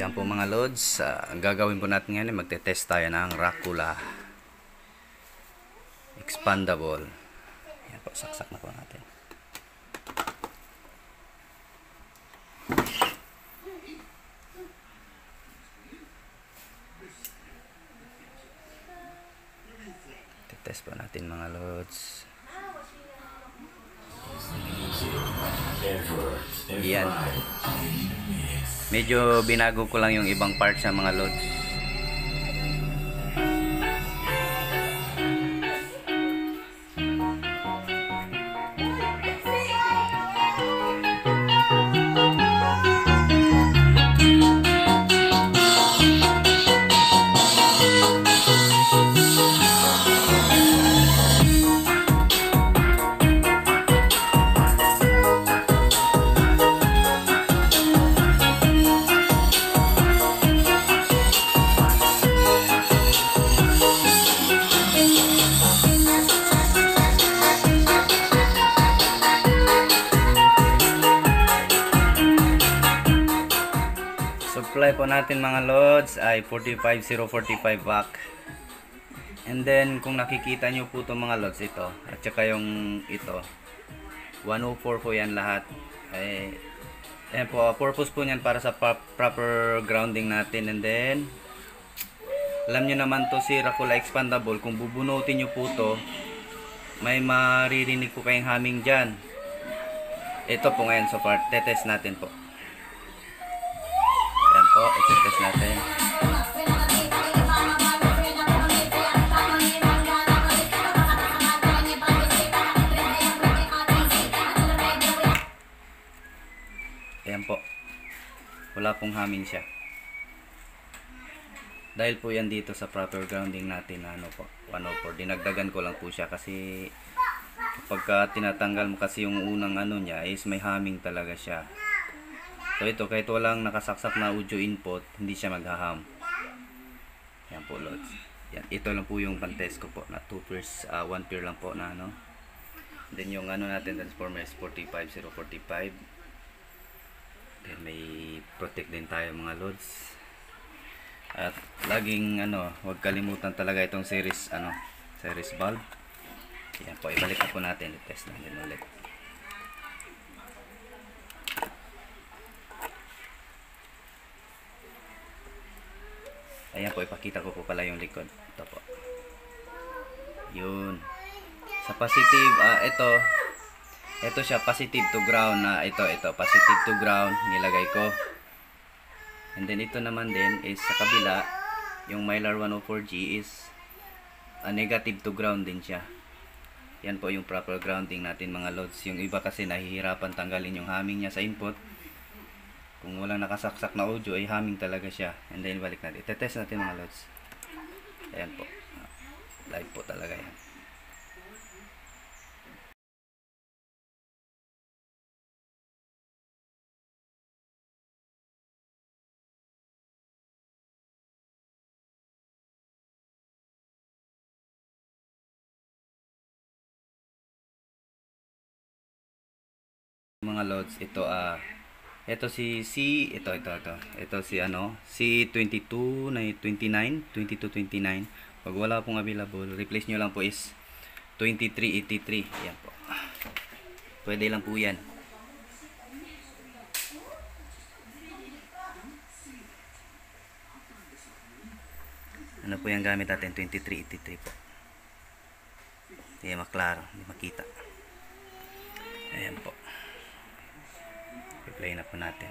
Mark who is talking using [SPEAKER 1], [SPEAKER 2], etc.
[SPEAKER 1] Yan po mga lods, ang gagawin po natin ngayon ay magte-test tayo ng Racula expandable. Yan po, saksak na po natin. Test po natin mga lods. Yan. Medyo binago ko lang yung ibang parts sa mga lods. Supply po natin mga lods ay 45045 watt. And then kung nakikita nyo po itong mga lods, ito at saka yung ito 104 po yan lahat. Ayan po, purpose po niyan para sa proper grounding natin. And then alam nyo naman to si Racula expandable, kung bubunutin nyo po to, may maririnig po kayong humming dyan. Ito po ngayon so far, tetest natin po. Ayan po, i-test natin. Ayan po. Wala pong humming siya. Dahil po yan dito sa proper grounding natin na ano po, 104. Dinagdagan ko lang po siya kasi kapag tinatanggal mo kasi yung unang ano niya is may humming talaga siya. So ito, kahit walang nakasaksak na audio input, hindi siya maghaham. Yan po lods. Yan, ito lang po yung pantest ko po na 2 pairs, 1 pair lang po na ano. Then yung ano natin transformer is 45045. Then may protect din tayo mga lods. At laging ano, huwag kalimutan talaga itong series valve. Yan po, ibalik na po natin, i-test natin ulit. Ayan po, ipakita ko po pala yung likod. Ito po. Yun. Sa positive, ito siya, positive to ground na ito, positive to ground, nilagay ko. And then ito naman din is sa kabila, yung Mylar 104G is negative to ground din siya. Yan po yung proper grounding natin mga loads. Yung iba kasi nahihirapan tanggalin yung humming niya sa input. Kung walang nakasaksak na audio ay humming talaga siya. And then balik natin. Itetest natin mga loads. Ayan po. Live po talaga yan. Mga loads, ito si si C22 na 2229. Pag wala pong available, replace nyo lang po is 2383. Yan po. Pwede lang po yan. Ano po yung gamit natin? 2383 po. Hindi maklaro, hindi makita. Ayan po. I-play na po natin.